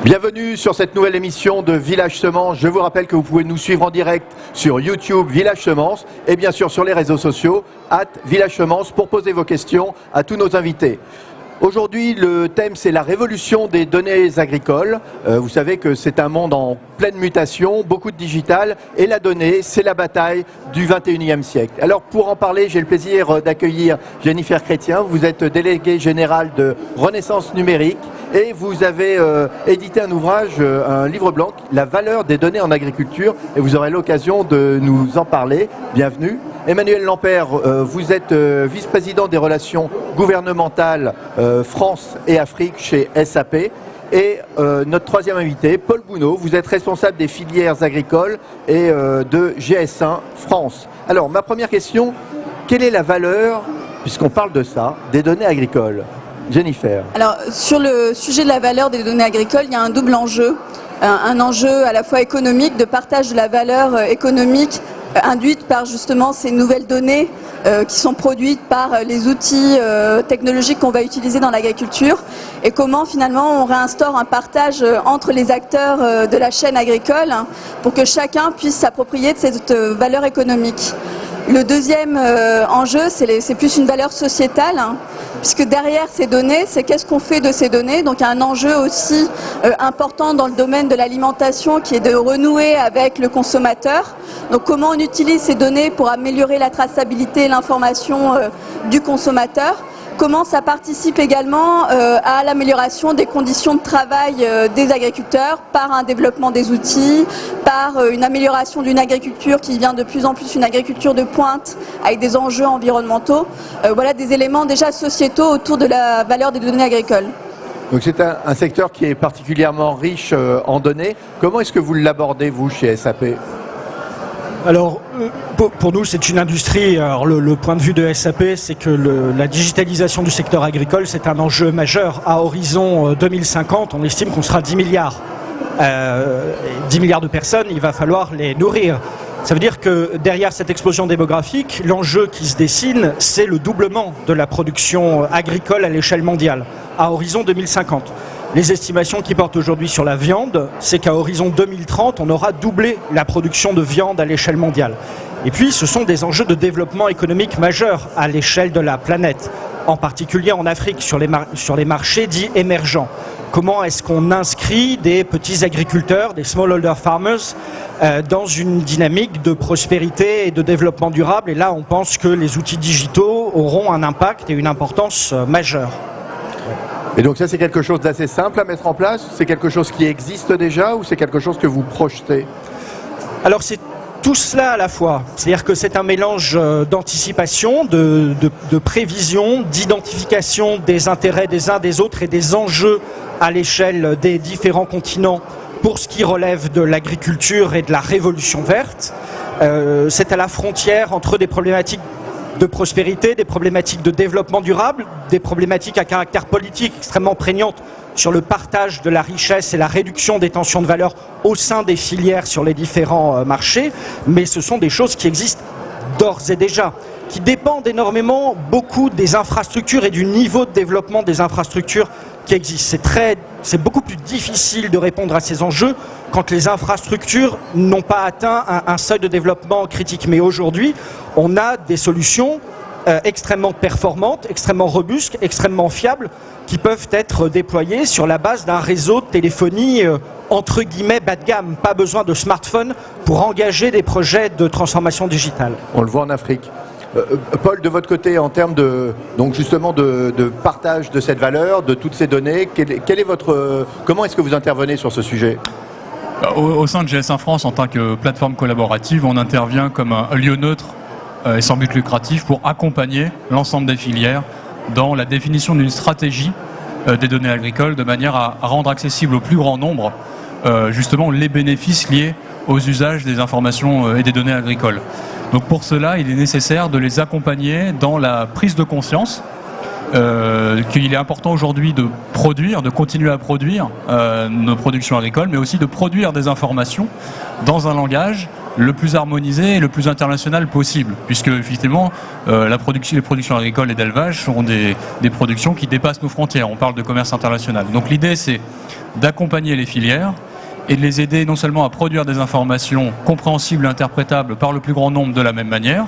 Bienvenue sur cette nouvelle émission de Village Semences. Je vous rappelle que vous pouvez nous suivre en direct sur YouTube Village Semences et bien sûr sur les réseaux sociaux @Village Semences pour poser vos questions à tous nos invités. Aujourd'hui, le thème, c'est la révolution des données agricoles. Vous savez que c'est un monde en pleine mutation, beaucoup de digital, et la donnée, c'est la bataille du 21e siècle. Alors, pour en parler, j'ai le plaisir d'accueillir Jennifer Chrétien. Vous êtes déléguée générale de Renaissance Numérique et vous avez édité un ouvrage, un livre blanc, La valeur des données en agriculture, et vous aurez l'occasion de nous en parler. Bienvenue. Emmanuel Lampert, vous êtes vice-président des relations gouvernementales France et Afrique chez SAP. Et notre troisième invité, Paul Bounot, vous êtes responsable des filières agricoles et de GS1 France. Alors, ma première question, quelle est la valeur, puisqu'on parle de ça, des données agricoles ? Jennifer. Alors, sur le sujet de la valeur des données agricoles, il y a un double enjeu. Un enjeu à la fois économique, de partage de la valeur économique induite par justement ces nouvelles données qui sont produites par les outils technologiques qu'on va utiliser dans l'agriculture, et comment finalement on réinstaure un partage entre les acteurs de la chaîne agricole pour que chacun puisse s'approprier de cette valeur économique. Le deuxième enjeu, c'est plus une valeur sociétale, puisque derrière ces données, c'est qu'est-ce qu'on fait de ces données. Donc il y a un enjeu aussi important dans le domaine de l'alimentation qui est de renouer avec le consommateur. Donc comment on utilise ces données pour améliorer la traçabilité et l'information du consommateur. Comment ça participe également à l'amélioration des conditions de travail des agriculteurs par un développement des outils, par une amélioration d'une agriculture qui devient de plus en plus une agriculture de pointe avec des enjeux environnementaux. Voilà des éléments déjà sociétaux autour de la valeur des données agricoles. Donc c'est un secteur qui est particulièrement riche en données. Comment est-ce que vous l'abordez, vous, chez SAP ? Alors, pour nous, c'est une industrie. Alors, le point de vue de SAP, c'est que la digitalisation du secteur agricole, c'est un enjeu majeur. À horizon 2050, on estime qu'on sera 10 milliards. 10 milliards de personnes, il va falloir les nourrir. Ça veut dire que derrière cette explosion démographique, l'enjeu qui se dessine, c'est le doublement de la production agricole à l'échelle mondiale, à horizon 2050. Les estimations qui portent aujourd'hui sur la viande, c'est qu'à horizon 2030, on aura doublé la production de viande à l'échelle mondiale. Et puis, ce sont des enjeux de développement économique majeurs à l'échelle de la planète, en particulier en Afrique, sur les marchés dits émergents. Comment est-ce qu'on inscrit des petits agriculteurs, des smallholder farmers, dans une dynamique de prospérité et de développement durable ? Et là, on pense que les outils digitaux auront un impact et une importance majeure. Et donc ça, c'est quelque chose d'assez simple à mettre en place ? C'est quelque chose qui existe déjà ou c'est quelque chose que vous projetez ? Alors c'est tout cela à la fois. C'est-à-dire que c'est un mélange d'anticipation, de prévision, d'identification des intérêts des uns des autres et des enjeux à l'échelle des différents continents pour ce qui relève de l'agriculture et de la révolution verte. C'est à la frontière entre des problématiques de prospérité, des problématiques de développement durable, des problématiques à caractère politique extrêmement prégnantes sur le partage de la richesse et la réduction des tensions de valeur au sein des filières sur les différents marchés, mais ce sont des choses qui existent d'ores et déjà, qui dépendent énormément beaucoup des infrastructures et du niveau de développement des infrastructures qui existent. C'est beaucoup plus difficile de répondre à ces enjeux quand les infrastructures n'ont pas atteint un seuil de développement critique. Mais aujourd'hui, on a des solutions extrêmement performantes, extrêmement robustes, extrêmement fiables, qui peuvent être déployées sur la base d'un réseau de téléphonie entre guillemets bas de gamme. Pas besoin de smartphone pour engager des projets de transformation digitale. On le voit en Afrique. Paul, de votre côté, en termes donc justement de partage de cette valeur, de toutes ces données, comment est-ce que vous intervenez sur ce sujet ? Au sein de GS1 France, en tant que plateforme collaborative, on intervient comme un lieu neutre et sans but lucratif pour accompagner l'ensemble des filières dans la définition d'une stratégie des données agricoles de manière à rendre accessible au plus grand nombre justement les bénéfices liés aux usages des informations et des données agricoles. Donc pour cela, il est nécessaire de les accompagner dans la prise de conscience qu'il est important aujourd'hui de produire, de continuer à produire nos productions agricoles, mais aussi de produire des informations dans un langage le plus harmonisé et le plus international possible, puisque effectivement les productions agricoles et d'élevage sont des productions qui dépassent nos frontières. On parle de commerce international. Donc l'idée, c'est d'accompagner les filières et de les aider non seulement à produire des informations compréhensibles et interprétables par le plus grand nombre de la même manière,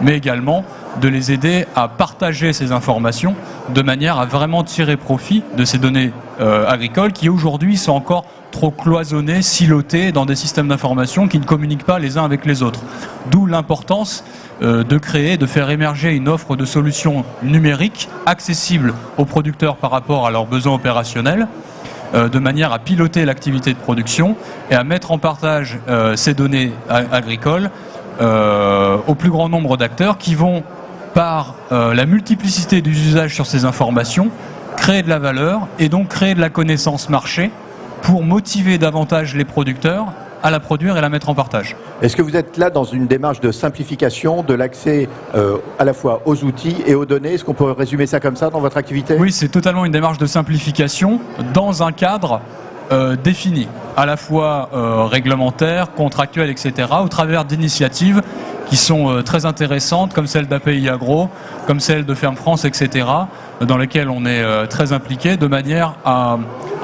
mais également de les aider à partager ces informations de manière à vraiment tirer profit de ces données agricoles qui aujourd'hui sont encore trop cloisonnées, silotées dans des systèmes d'information qui ne communiquent pas les uns avec les autres. D'où l'importance de créer, de faire émerger une offre de solutions numériques accessibles aux producteurs par rapport à leurs besoins opérationnels, de manière à piloter l'activité de production et à mettre en partage ces données agricoles au plus grand nombre d'acteurs qui vont, par la multiplicité des usages sur ces informations, créer de la valeur et donc créer de la connaissance marché pour motiver davantage les producteurs à la produire et la mettre en partage. Est-ce que vous êtes là dans une démarche de simplification de l'accès à la fois aux outils et aux données? Est-ce qu'on peut résumer ça comme ça dans votre activité? Oui, c'est totalement une démarche de simplification dans un cadre défini, à la fois réglementaire, contractuel, etc., au travers d'initiatives qui sont très intéressantes, comme celle d'API Agro, comme celle de Ferme France, etc., dans lesquelles on est très impliqué, de manière à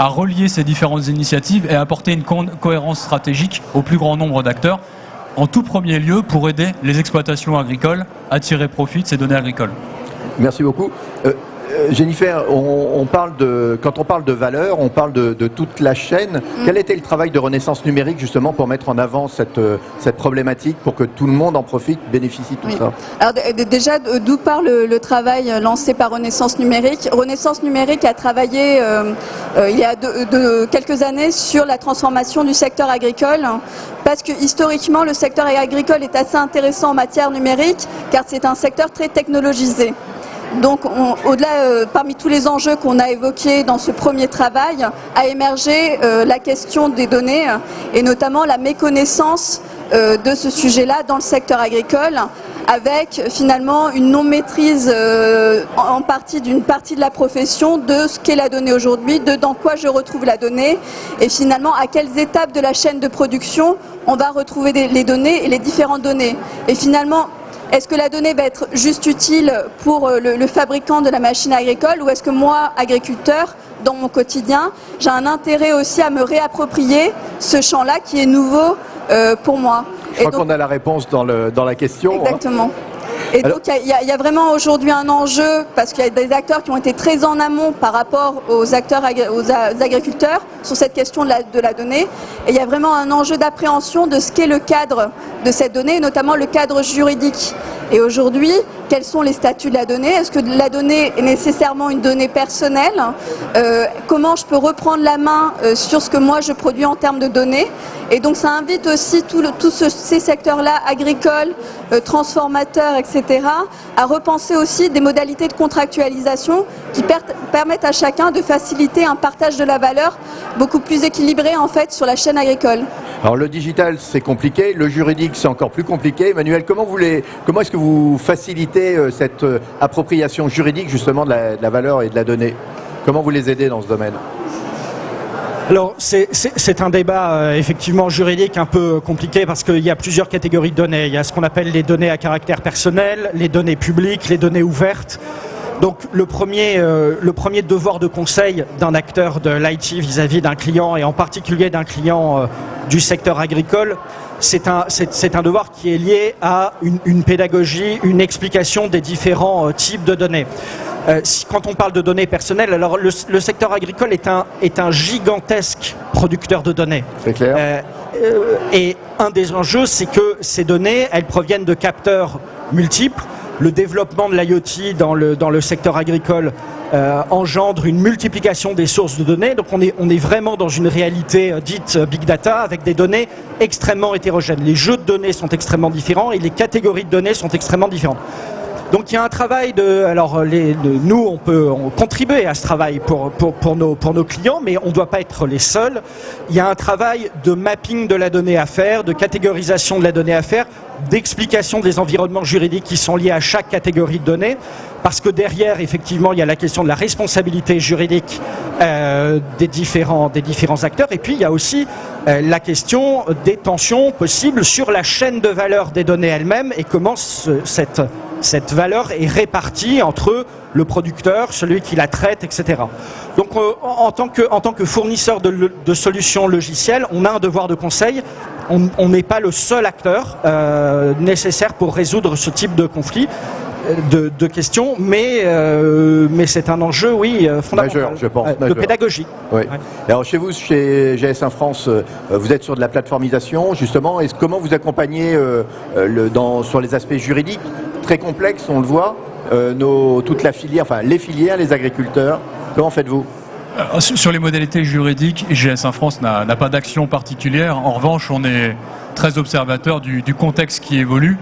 relier ces différentes initiatives et à apporter une cohérence stratégique au plus grand nombre d'acteurs, en tout premier lieu pour aider les exploitations agricoles à tirer profit de ces données agricoles. Merci beaucoup. Jennifer, quand on parle de valeur, on parle de toute la chaîne. Quel était le travail de Renaissance Numérique justement pour mettre en avant cette problématique, pour que tout le monde en profite, bénéficie de tout ça? Alors déjà, d'où part le travail lancé par Renaissance Numérique? Renaissance Numérique a travaillé il y a quelques années sur la transformation du secteur agricole, parce que historiquement, le secteur agricole est assez intéressant en matière numérique, car c'est un secteur très technologisé. Donc, au-delà, parmi tous les enjeux qu'on a évoqués dans ce premier travail, a émergé la question des données et notamment la méconnaissance de ce sujet-là dans le secteur agricole, avec finalement une non-maîtrise en partie d'une partie de la profession de ce qu'est la donnée aujourd'hui, de dans quoi je retrouve la donnée et finalement à quelles étapes de la chaîne de production on va retrouver les données et les différentes données. Et finalement, est-ce que la donnée va être juste utile pour le fabricant de la machine agricole, ou est-ce que moi, agriculteur, dans mon quotidien, j'ai un intérêt aussi à me réapproprier ce champ-là qui est nouveau pour moi? Je crois qu'on a la réponse dans la question. Exactement. Et donc il y a vraiment aujourd'hui un enjeu, parce qu'il y a des acteurs qui ont été très en amont par rapport aux agriculteurs sur cette question de la donnée. Et il y a vraiment un enjeu d'appréhension de ce qu'est le cadre de cette donnée, et notamment le cadre juridique. Et aujourd'hui, quels sont les statuts de la donnée? Est-ce que la donnée est nécessairement une donnée personnelle? Comment je peux reprendre la main sur ce que moi je produis en termes de données? Et donc ça invite aussi tous ces secteurs-là, agricoles, transformateurs, etc., à repenser aussi des modalités de contractualisation qui permettent à chacun de faciliter un partage de la valeur beaucoup plus équilibré en fait sur la chaîne agricole. Alors le digital c'est compliqué, le juridique c'est encore plus compliqué. Emmanuel, comment est-ce que vous facilitez cette appropriation juridique justement de la valeur et de la donnée? Comment vous les aidez dans ce domaine? Alors, c'est un débat effectivement juridique un peu compliqué, parce qu'il y a plusieurs catégories de données. Il y a ce qu'on appelle les données à caractère personnel, les données publiques, les données ouvertes. Donc le premier devoir de conseil d'un acteur de l'IT vis-à-vis d'un client, et en particulier d'un client du secteur agricole, c'est un devoir qui est lié à une pédagogie, une explication des différents types de données. Quand on parle de données personnelles, alors le secteur agricole est un gigantesque producteur de données. C'est clair. Et un des enjeux, c'est que ces données, elles proviennent de capteurs multiples. Le développement de l'IoT dans le secteur agricole engendre une multiplication des sources de données. Donc on est vraiment dans une réalité dite big data, avec des données extrêmement hétérogènes. Les jeux de données sont extrêmement différents et les catégories de données sont extrêmement différentes. Donc il y a un travail nous on peut contribuer à ce travail pour nos clients, mais on ne doit pas être les seuls. Il y a un travail de mapping de la donnée à faire, de catégorisation de la donnée à faire, d'explication des environnements juridiques qui sont liés à chaque catégorie de données, parce que derrière, effectivement, il y a la question de la responsabilité juridique des différents acteurs, et puis il y a aussi la question des tensions possibles sur la chaîne de valeur des données elles-mêmes et comment cette valeur est répartie entre le producteur, celui qui la traite, etc. Donc en tant que fournisseur de solutions logicielles, on a un devoir de conseil. On n'est pas le seul acteur nécessaire pour résoudre ce type de conflit, de questions, mais c'est un enjeu, fondamental, majeur, je pense, de majeur. Pédagogie. Oui. Ouais. Alors chez vous, chez GS1 France, vous êtes sur de la plateformisation, justement. Comment vous accompagnez sur les aspects juridiques très complexes, on le voit, toute la filière, enfin les filières, les agriculteurs. Comment faites-vous ? Sur les modalités juridiques, GS1 France n'a pas d'action particulière. En revanche, on est très observateur du contexte qui évolue.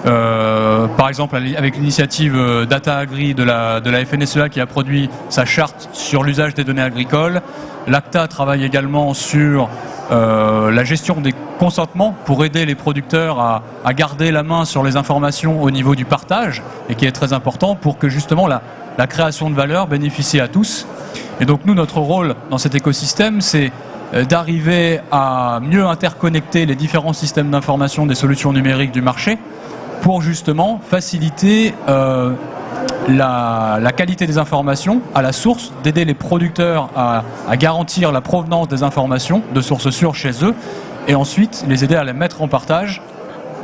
Par exemple, avec l'initiative Data Agri de la FNSEA qui a produit sa charte sur l'usage des données agricoles. L'ACTA travaille également sur la gestion des consentements pour aider les producteurs à garder la main sur les informations au niveau du partage, et qui est très important pour que justement la création de valeur bénéficie à tous. Et donc nous, notre rôle dans cet écosystème, c'est d'arriver à mieux interconnecter les différents systèmes d'information des solutions numériques du marché pour justement faciliter la qualité des informations à la source, d'aider les producteurs à garantir la provenance des informations de sources sûres chez eux, et ensuite les aider à les mettre en partage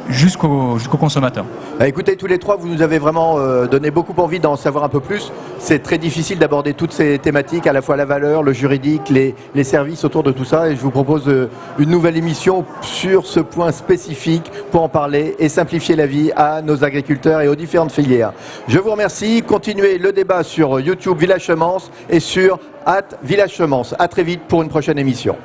jusqu'au consommateur. Écoutez, tous les trois, vous nous avez vraiment donné beaucoup envie d'en savoir un peu plus. C'est très difficile d'aborder toutes ces thématiques, à la fois la valeur, le juridique, les services autour de tout ça. Et je vous propose une nouvelle émission sur ce point spécifique pour en parler et simplifier la vie à nos agriculteurs et aux différentes filières. Je vous remercie. Continuez le débat sur YouTube Village Semences et sur @Village Semences. À très vite pour une prochaine émission.